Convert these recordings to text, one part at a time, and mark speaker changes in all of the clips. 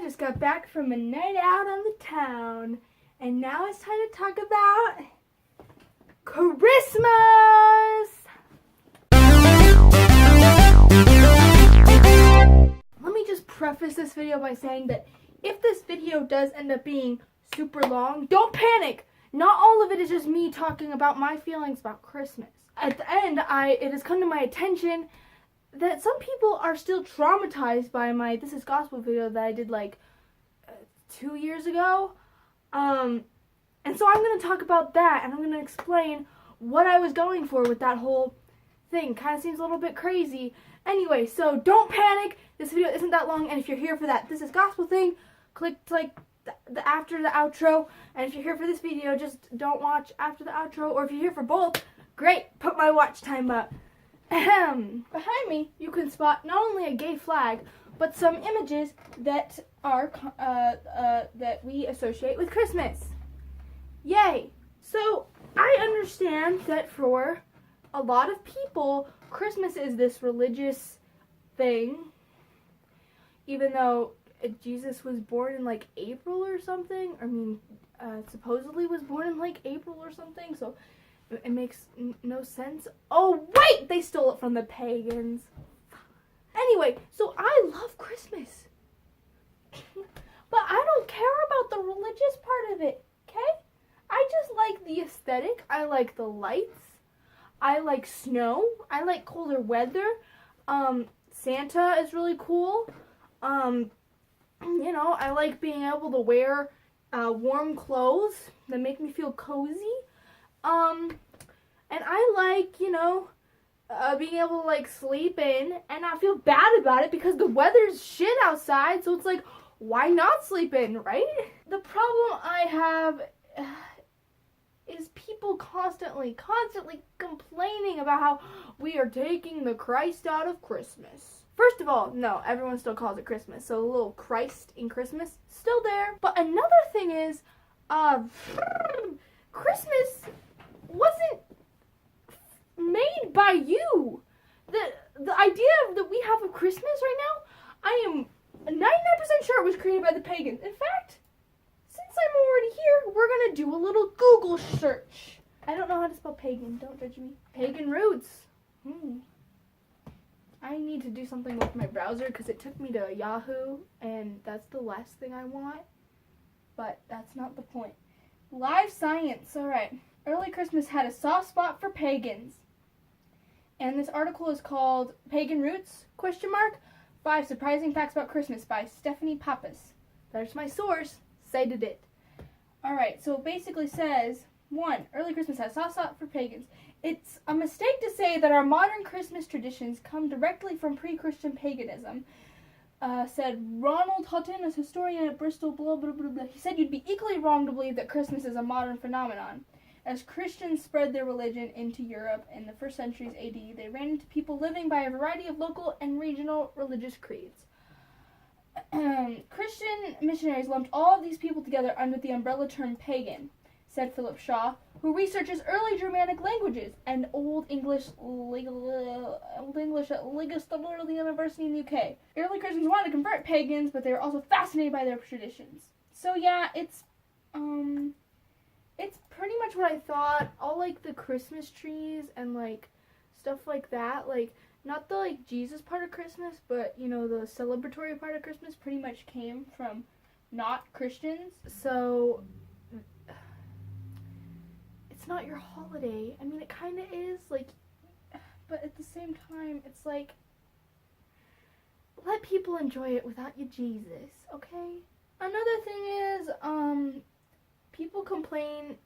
Speaker 1: just got back from a night out on the town, and now it's time to talk about Christmas! Let me just preface this video by saying that if this video does end up being super long, don't panic! Not all of it is just me talking about my feelings about Christmas. At the end, it has come to my attention that some people are still traumatized by my This Is Gospel video that I did like 2 years ago. And so I'm going to talk about that, and I'm going to explain what I was going for with that whole thing. Kind of seems a little bit crazy. Anyway, so don't panic. This video isn't that long, and if you're here for that This Is Gospel thing, click like the after the outro. And if you're here for this video, just don't watch after the outro. Or if you're here for both, great, put my watch time up. Behind me, you can spot not only a gay flag, but some images that are that we associate with Christmas. Yay! So I understand that for a lot of people, Christmas is this religious thing, even though Jesus was born in like April or something. I mean, supposedly was born in like April or something, so it makes no sense. Oh, wait! They stole it from the pagans. Anyway, so I love Christmas. But I don't care about the religious part of it, okay? I just like the aesthetic. I like the lights. I like snow. I like colder weather. Santa is really cool. You know, I like being able to wear warm clothes that make me feel cozy. And I like, you know, being able to, like, sleep in and not feel bad about it because the weather's shit outside, so it's like, why not sleep in, right? The problem I have is people constantly complaining about how we are taking the Christ out of Christmas. First of all, no, everyone still calls it Christmas, so the little Christ in Christmas, still there. But another thing is, Christmas wasn't made by you. The idea that we have of Christmas right now, I am 99% sure it was created by the pagans. In fact, since I'm already here, we're gonna do a little Google search. I don't know how to spell pagan, don't judge me. Pagan roots. I need to do something with my browser because it took me to Yahoo, and that's the last thing I want. But that's not the point. Live science, alright. Early Christmas had a soft spot for pagans. And this article is called Pagan Roots, ? 5 Surprising Facts About Christmas by Stephanie Pappas. There's my source, cited it. Alright, so it basically says, 1. Early Christmas had a soft spot for pagans. It's a mistake to say that our modern Christmas traditions come directly from pre-Christian paganism. Said Ronald Hutton, a historian at Bristol, blah, blah, blah, blah. He said you'd be equally wrong to believe that Christmas is a modern phenomenon. As Christians spread their religion into Europe in the first centuries AD, they ran into people living by a variety of local and regional religious creeds. Christian missionaries lumped all of these people together under the umbrella term pagan, said Philip Shaw, who researches early Germanic languages and Old English at Ligastador University in the UK. Early Christians wanted to convert pagans, but they were also fascinated by their traditions. So yeah, it's pretty much what I thought. All like the Christmas trees and like stuff like that, like not the like Jesus part of Christmas, but you know, the celebratory part of Christmas pretty much came from not Christians. So it's not your holiday. I mean, it kind of is, like, but at the same time, it's like, let people enjoy it without you, Jesus, okay? Another thing is, people complain,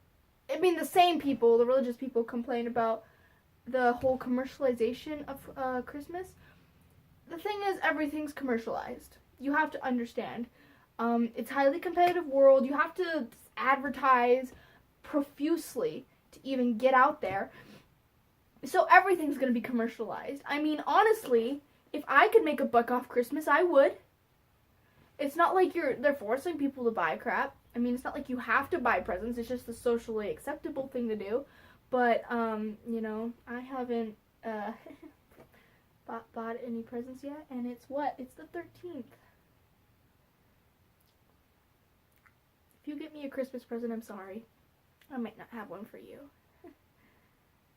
Speaker 1: I mean, the same people, the religious people, complain about the whole commercialization of Christmas. The thing is, everything's commercialized. You have to understand. It's a highly competitive world. You have to advertise profusely to even get out there. So everything's going to be commercialized. I mean, honestly, if I could make a buck off Christmas, I would. It's not like they're forcing people to buy crap. I mean, it's not like you have to buy presents. It's just a socially acceptable thing to do. But, you know, I haven't bought any presents yet. And it's what? It's the 13th. If you get me a Christmas present, I'm sorry. I might not have one for you.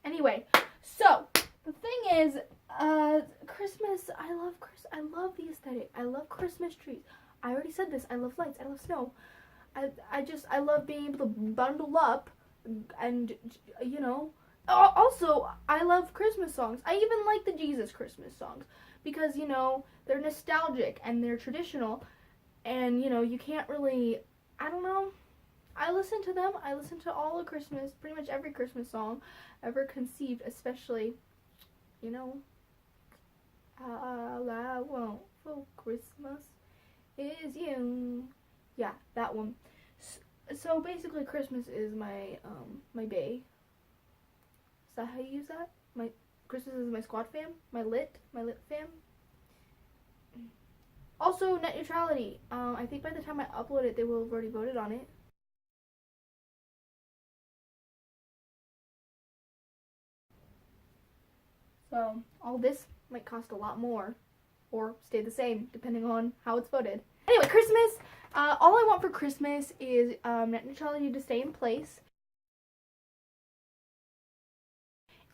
Speaker 1: Anyway, so the thing is, Christmas, I love the aesthetic. I love Christmas trees. I already said this. I love lights. I love snow. I love being able to bundle up and, you know. Also, I love Christmas songs. I even like the Jesus Christmas songs because, you know, they're nostalgic and they're traditional. And, you know, you can't really, I don't know. I listen to them. I listen to all of Christmas, pretty much every Christmas song ever conceived, especially, you know, all I want for Christmas is you. Yeah, that one. So basically, Christmas is my my bae. Is that how you use that? My Christmas is my squad fam, my lit fam. Also, net neutrality. I think by the time I upload it, they will have already voted on it. So all this might cost a lot more, or stay the same depending on how it's voted. Anyway, Christmas. All I want for Christmas is net neutrality to stay in place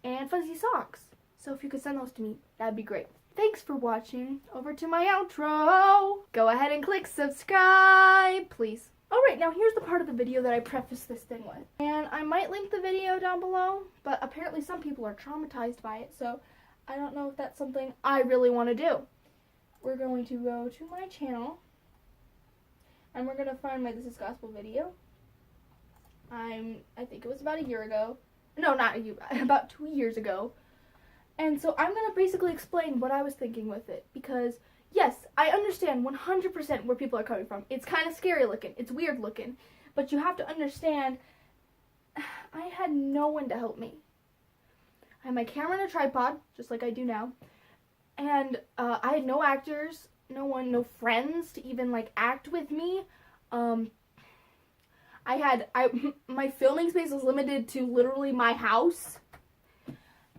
Speaker 1: and fuzzy socks. So if you could send those to me, that'd be great. Thanks for watching. Over to my outro. Go ahead and click subscribe, please. Alright, now here's the part of the video that I preface this thing with. And I might link the video down below, but apparently some people are traumatized by it, so I don't know if that's something I really want to do. We're going to go to my channel, and we're going to find my This Is Gospel video. I think it was about a year ago. No, not a year, about 2 years ago. And so I'm going to basically explain what I was thinking with it, because yes, I understand 100% where people are coming from. It's kind of scary looking. It's weird looking. But you have to understand, I had no one to help me. I had my camera and a tripod, just like I do now. And I had no actors, no friends to even, like, act with me. My filming space was limited to literally my house.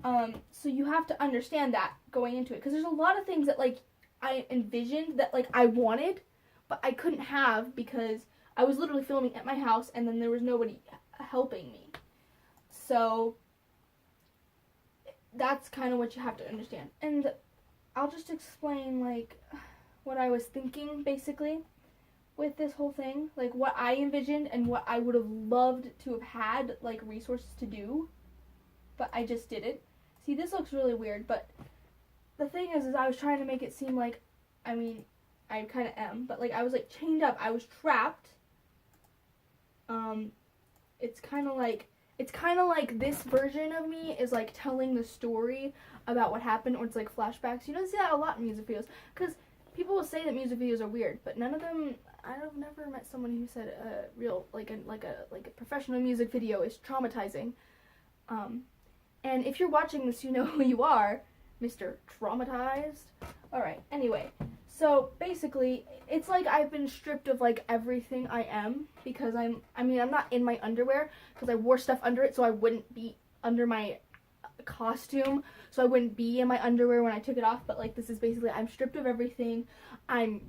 Speaker 1: So you have to understand that going into it. Because there's a lot of things that, like, I envisioned that, like, I wanted, but I couldn't have because I was literally filming at my house and then there was nobody helping me. So that's kind of what you have to understand. And I'll just explain, like, what I was thinking, basically, with this whole thing. Like, what I envisioned and what I would have loved to have had, like, resources to do, but I just didn't. See, this looks really weird, but the thing is I was trying to make it seem like, I mean, I kind of am, but, like, I was, like, chained up. I was trapped. It's kind of like this version of me is, like, telling the story about what happened, or it's, like, flashbacks. You don't see that a lot in music videos, because people will say that music videos are weird, but none of them, I've never met someone who said a real, like a professional music video is traumatizing. And if you're watching this, you know who you are, Mr. Traumatized. Alright, anyway, so basically, it's like I've been stripped of, like, everything I am, because I'm not in my underwear, because I wore stuff under it so I wouldn't be under my costume, so I wouldn't be in my underwear when I took it off, but, like, this is basically, I'm stripped of everything. I'm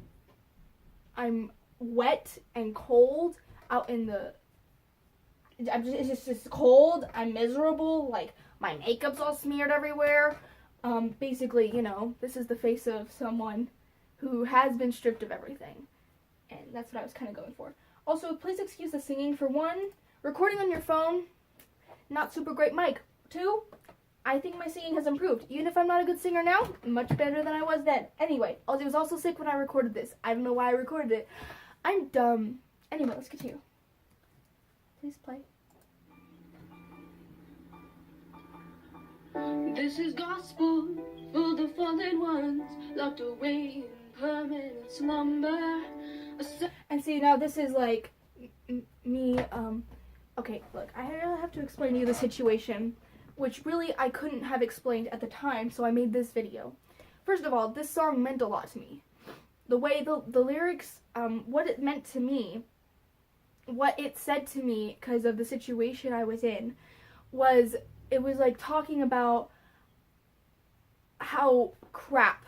Speaker 1: wet and cold out in the, it's just cold, I'm miserable, like, my makeup's all smeared everywhere. Basically, you know, this is the face of someone who has been stripped of everything. And that's what I was kind of going for. Also, please excuse the singing. For one, recording on your phone, not super great mic. Two, I think my singing has improved. Even if I'm not a good singer now, much better than I was then. Anyway, I was also sick when I recorded this. I don't know why I recorded it. I'm dumb. Anyway, let's continue. Please play.
Speaker 2: This is gospel for the fallen ones, locked away in permanent slumber.
Speaker 1: And see, now this is like me, okay, look, I really have to explain to you the situation, which really I couldn't have explained at the time, so I made this video. First of all, this song meant a lot to me. The way the lyrics, what it meant to me, what it said to me because of the situation I was in, was, it was like talking about how crap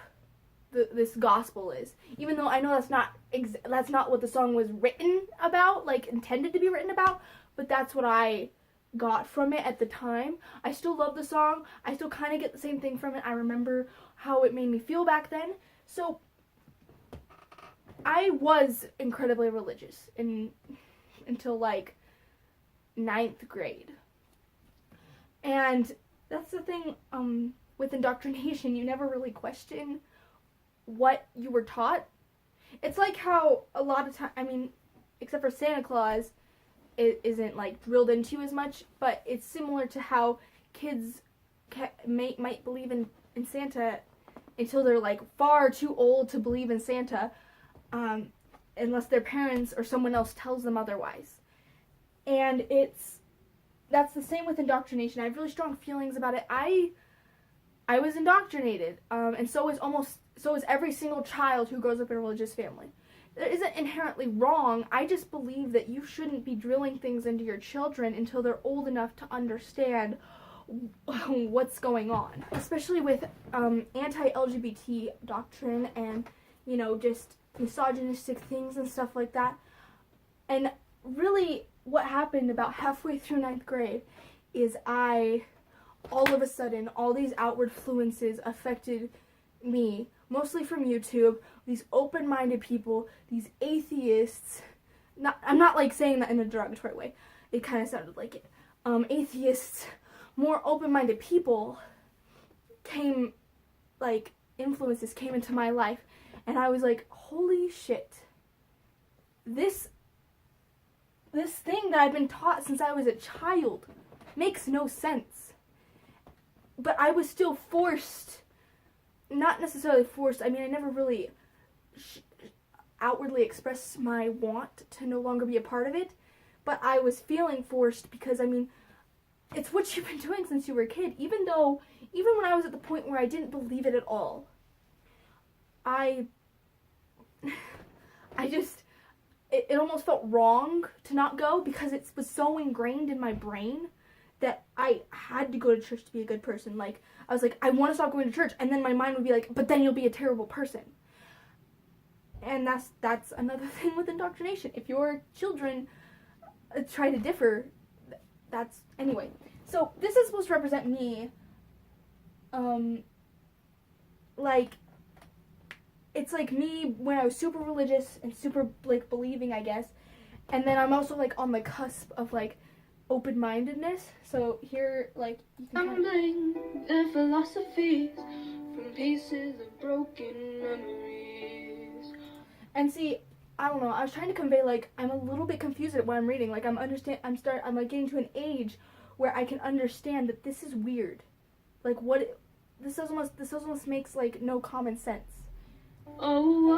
Speaker 1: this gospel is. Even though I know that's not what the song was written about, like intended to be written about, but that's what I got from it at the time. I still love the song. I still kind of get the same thing from it. I remember how it made me feel back then. So I was incredibly religious until like 9th grade. And that's the thing with indoctrination, you never really question what you were taught. It's like how a lot of time, I mean, except for Santa Claus, it isn't like drilled into you as much, but it's similar to how kids might believe in Santa until they're like far too old to believe in Santa, unless their parents or someone else tells them otherwise. And that's the same with indoctrination. I have really strong feelings about it. I was indoctrinated, and so is every single child who grows up in a religious family. It isn't inherently wrong. I just believe that you shouldn't be drilling things into your children until they're old enough to understand what's going on, especially with anti-LGBT doctrine and, you know, just misogynistic things and stuff like that. And really what happened about halfway through 9th grade is all of a sudden, all these outward influences affected me, mostly from YouTube. These open-minded people, these atheists, I'm not like saying that in a derogatory way, it kind of sounded like it, atheists, more open-minded people influences came into my life, and I was like, holy shit, this thing that I've been taught since I was a child makes no sense. But I was still forced, not necessarily forced, I mean, I never really outwardly expressed my want to no longer be a part of it, but I was feeling forced because, I mean, it's what you've been doing since you were a kid. Even when I was at the point where I didn't believe it at all, it almost felt wrong to not go because it was so ingrained in my brain that I had to go to church to be a good person. Like, I was like, I want to stop going to church, and then my mind would be like, but then you'll be a terrible person. And that's another thing with indoctrination. If your children try to differ, anyway. So this is supposed to represent me, it's like me when I was super religious and super, like, believing, I guess. And then I'm also, like, on the cusp of, like, open-mindedness. So here, like, you can
Speaker 2: Tumbling their philosophies from pieces of broken memories.
Speaker 1: And see, I don't know, I was trying to convey, like, I'm a little bit confused at what I'm reading. Like, I'm like getting to an age where I can understand that this is weird. Like, this almost makes, like, no common sense.
Speaker 2: Oh,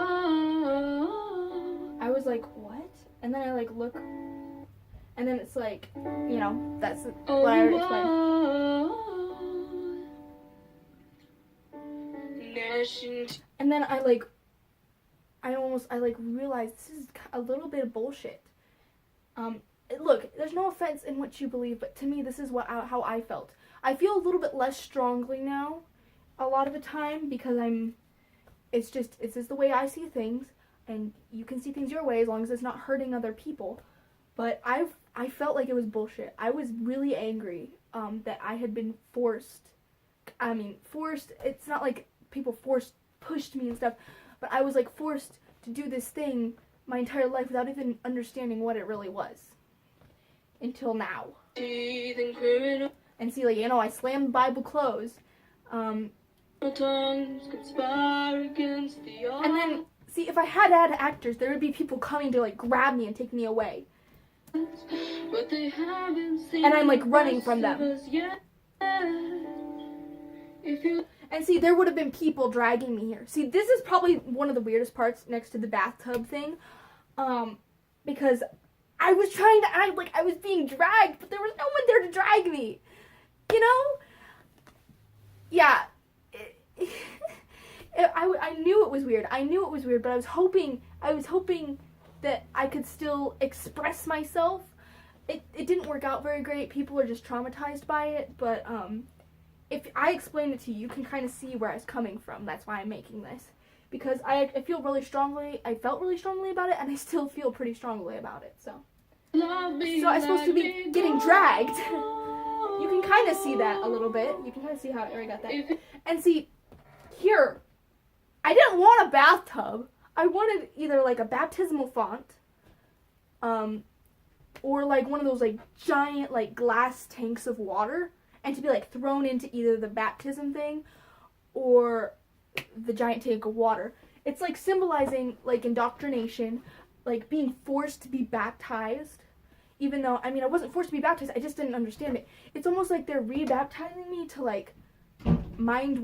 Speaker 1: I was like, what? And then I, like, look, and then it's like, you know, that's what I already explained. And then I realized this is a little bit of bullshit. Look, there's no offense in what you believe, but to me, this is how I felt. I feel a little bit less strongly now, a lot of the time, because it's just the way I see things, and you can see things your way as long as it's not hurting other people. But I felt like it was bullshit. I was really angry that I had been forced. I mean, forced, it's not like people pushed me and stuff, but I was, like, forced to do this thing my entire life without even understanding what it really was. Until now. And see, like, you know, I slammed Bible closed. And then, see, if I had actors, there would be people coming to, like, grab me and take me away.
Speaker 2: But they haven't seen,
Speaker 1: and I'm, like, running from them. And see, there would have been people dragging me here. See, this is probably one of the weirdest parts next to the bathtub thing. Because I was trying to act like I was being dragged, but there was no one there to drag me. You know? Yeah. I knew it was weird. But I was hoping that I could still express myself. It didn't work out very great. People are just traumatized by it, but if I explain it to you, you can kind of see where I was coming from. That's why I'm making this. because I feel really strongly, I felt really strongly about it, and I still feel pretty strongly about it, so. So I'm supposed to be getting dragged. You can kind of see that a little bit. You can kind of see how I already got that. And see, here, I didn't want a bathtub. I wanted either like a baptismal font, or like one of those like giant like glass tanks of water, and to be like thrown into either the baptism thing or the giant tank of water. It's like symbolizing like indoctrination, like being forced to be baptized, even though, I mean, I wasn't forced to be baptized, I just didn't understand it. It's almost like they're re-baptizing me to like mind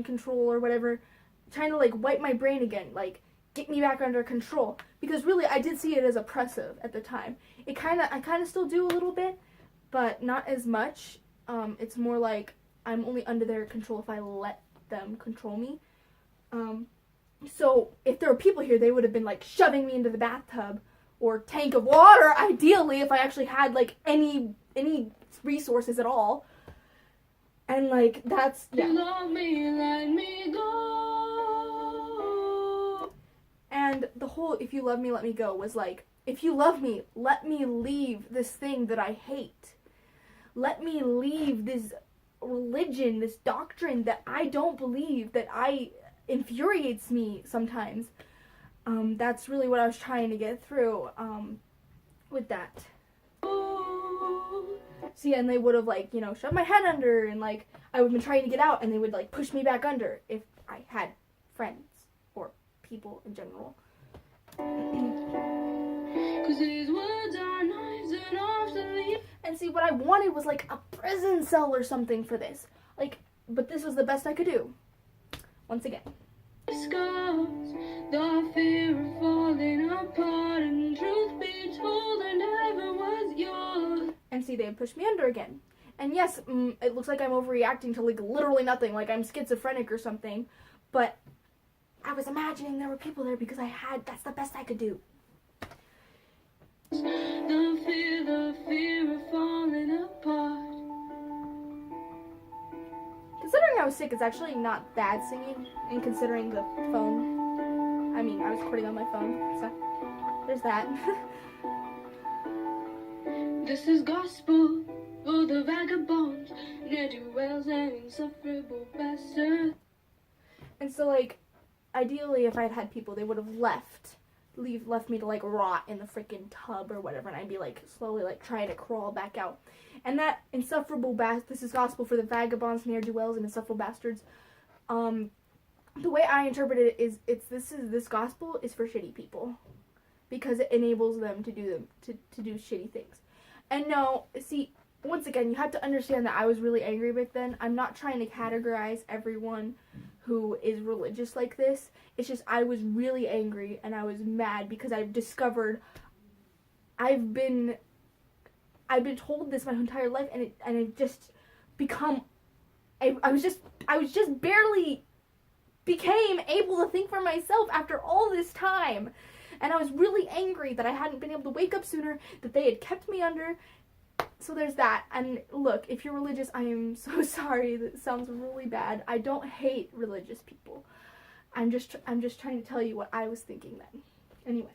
Speaker 1: control or whatever, trying to like wipe my brain again, like get me back under control, because really I did see it as oppressive at the time. I kind of still do a little bit, but not as much. It's more like I'm only under their control if I let them control me. So if there were people here, they would have been like shoving me into the bathtub or tank of water, ideally, if I actually had like any resources at all. And like that's, yeah. You love me, let me go. And the whole "if you love me, let me go" was like, if you love me, let me leave this thing that I hate. Let me leave this religion, this doctrine that I don't believe, that infuriates me sometimes. That's really what I was trying to get through with that. See, and they would have like, you know, shoved my head under, and like I would have been trying to get out, and they would like push me back under if I had friends or people in general. 'Cause these words are knives and often. And see, what I wanted was like a prison cell or something for this. Like, but this was the best I could do. Once again. Scars, the fear of falling apart, and truth be told, I never was yours. And see, they pushed me under again. And yes, it looks like I'm overreacting to like literally nothing, like I'm schizophrenic or something. But I was imagining there were people there because that's the best I could do. The fear of falling apart. Considering I was sick, it's actually not bad singing, and considering the phone, I mean, I was recording on my phone, so there's that. This is gospel for the vagabonds, ne'er-do-wells and insufferable bastards. And so, like, ideally, if I'd had people, they would have left me to like rot in the freaking tub or whatever, and I'd be like slowly like trying to crawl back out. And that this is gospel for the vagabonds, ne'er-do-wells, and insufferable bastards. The way I interpret it is this gospel is for shitty people, because it enables them to do shitty things. And no, see, once again, you have to understand that I was really angry back then. I'm not trying to categorize everyone who is religious like this. It's just I was really angry and I was mad because I've discovered I've been told this my entire life, and it just become I was just barely became able to think for myself after all this time. And I was really angry that I hadn't been able to wake up sooner, that they had kept me under. So there's that. And look, if you're religious, I am so sorry. That sounds really bad. I don't hate religious people. I'm just trying to tell you what I was thinking then. Anyway.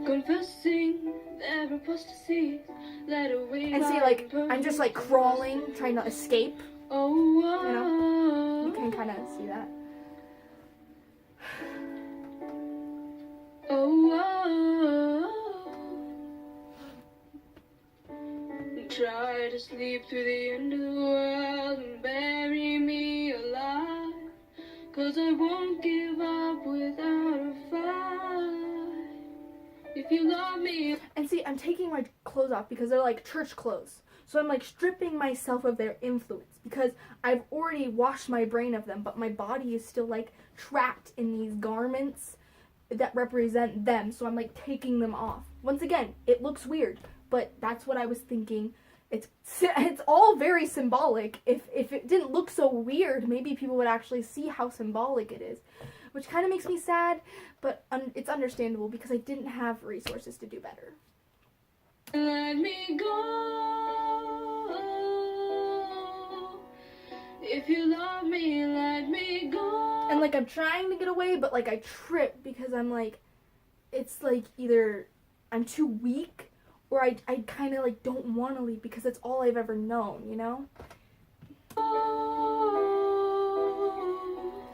Speaker 1: Confessing their apostasy, led away. And see, like, I'm just like crawling, trying to escape. Oh, you know? You can kind of see that. Try to sleep through the end of the world and bury me alive, 'cause I won't give up without a fight. If you love me. And see, I'm taking my clothes off because they're like church clothes. So I'm like stripping myself of their influence because I've already washed my brain of them, but my body is still like trapped in these garments that represent them. So I'm like taking them off. Once again, it looks weird, but that's what I was thinking. It's all very symbolic. If it didn't look so weird, maybe people would actually see how symbolic it is, which kind of makes me sad, but it's understandable because I didn't have resources to do better. Let me go.
Speaker 2: If you love me, let me go.
Speaker 1: And like I'm trying to get away, but like I trip because I'm like, it's like either I'm too weak or I kind of like don't want to leave because that's all I've ever known, you know?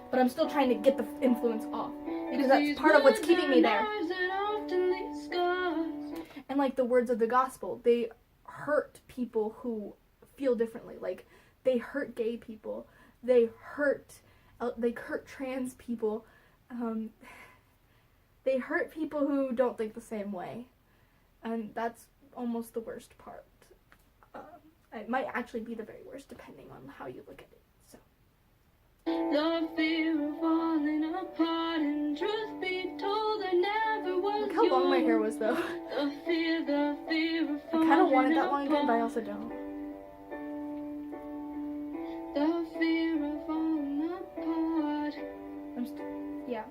Speaker 1: But I'm still trying to get the influence off because that's part of what's keeping me there. And like the words of the gospel, they hurt people who feel differently. Like they hurt gay people, they hurt trans people, they hurt people who don't think the same way, and that's almost the worst part. It might actually be the very worst depending on how you look at it. So.
Speaker 2: The fear of falling apart, and truth be told, I never was.
Speaker 1: Look how long my hair was though.
Speaker 2: The fear of
Speaker 1: I kind of want it that long again, but I also don't.
Speaker 2: The fear of falling apart.
Speaker 1: Yeah.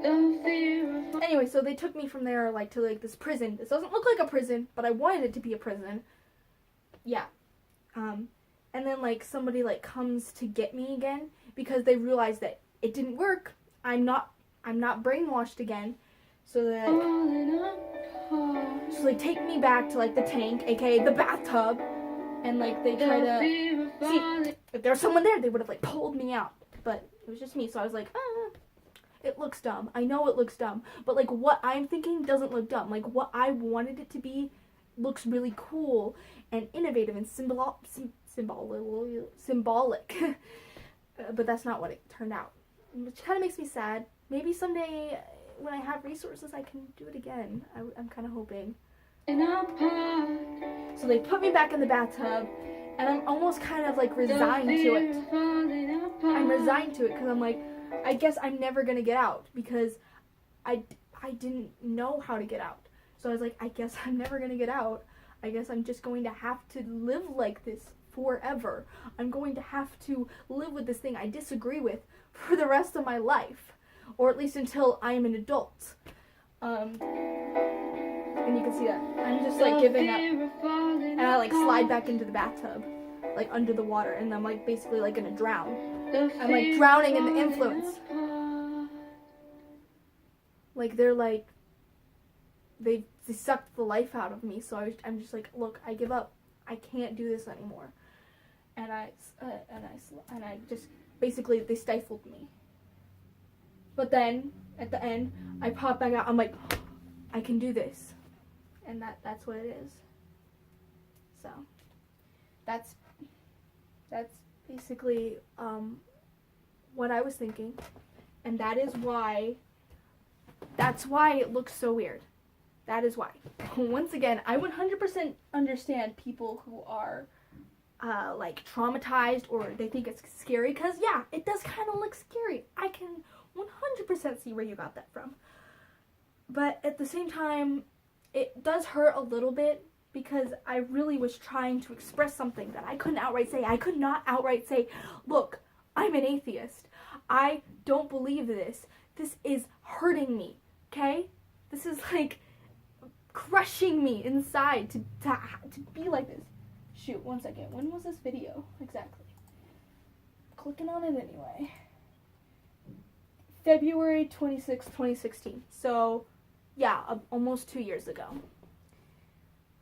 Speaker 2: The fear of
Speaker 1: Anyway, so they took me from there like to like this prison. This doesn't look like a prison, but I wanted it to be a prison. Yeah. And then like somebody like comes to get me again because they realize that it didn't work. I'm not brainwashed again. So that so they take me back to like the tank, aka the bathtub, and like they try to see if there was someone there, they would have like pulled me out. But it was just me, so I was like, it looks dumb. I know it looks dumb, but like what I'm thinking doesn't look dumb. Like what I wanted it to be looks really cool and innovative and symbolic. But that's not what it turned out, which kind of makes me sad. Maybe someday when I have resources I can do it again. I'm kind of hoping. So they put me back in the bathtub and I'm almost kind of like resigned to it. I'm resigned to it because I'm like, I guess I'm never gonna get out because I didn't know how to get out. So I was like, I guess I'm never gonna get out. I guess I'm just going to have to live like this forever. I'm going to have to live with this thing I disagree with for the rest of my life, or at least until I am an adult. And you can see that I'm just like giving up, and I like slide back into the bathtub, like under the water, and I'm like basically like gonna drown. I'm like drowning in the influence. Like they're like they sucked the life out of me. So I'm just like, look, I give up. I can't do this anymore. And I just basically they stifled me. But then at the end, I pop back out. I'm like, I can do this, and that's what it is. So that's basically what I was thinking, and that's why it looks so weird. That is why. Once again, I 100% understand people who are like traumatized or they think it's scary, because yeah, it does kind of look scary. I can 100% see where you got that from. But at the same time, it does hurt a little bit because I really was trying to express something that I couldn't outright say. I could not outright say, look, I'm an atheist. I don't believe this. This is hurting me, okay? This is like crushing me inside to be like this. Shoot, one second. When was this video exactly? Clicking on it anyway. February 26, 2016. So, yeah, almost 2 years ago.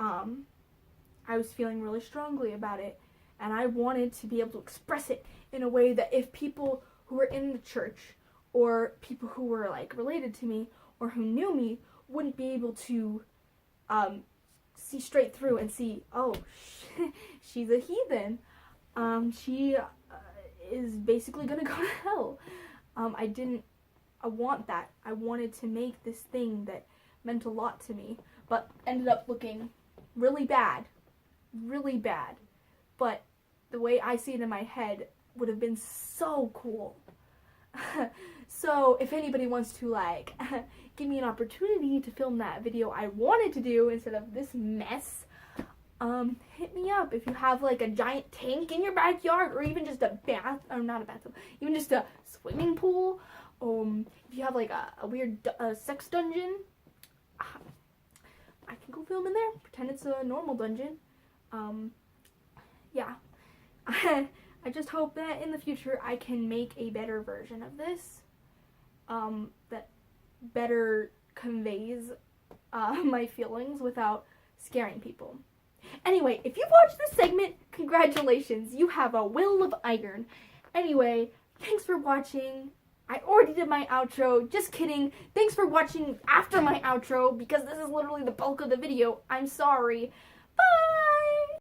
Speaker 1: I was feeling really strongly about it, and I wanted to be able to express it in a way that if people who were in the church or people who were like related to me or who knew me wouldn't be able to see straight through and see, oh, she's a heathen. She is basically gonna go to hell. I want that. I wanted to make this thing that meant a lot to me, but ended up looking really bad. But the way I see it in my head would have been so cool. So if anybody wants to like give me an opportunity to film that video I wanted to do instead of this mess, hit me up. If you have like a giant tank in your backyard, or even just a bath, or not a bathtub, even just a swimming pool, if you have like a weird sex dungeon, I can go film in there, pretend it's a normal dungeon. Yeah, I just hope that in the future I can make a better version of this that better conveys my feelings without scaring people. Anyway, if you've watched this segment, congratulations, you have a will of iron. Anyway, thanks for watching. I already did my outro, just kidding. Thanks for watching after my outro, because this is literally the bulk of the video. I'm sorry. Bye!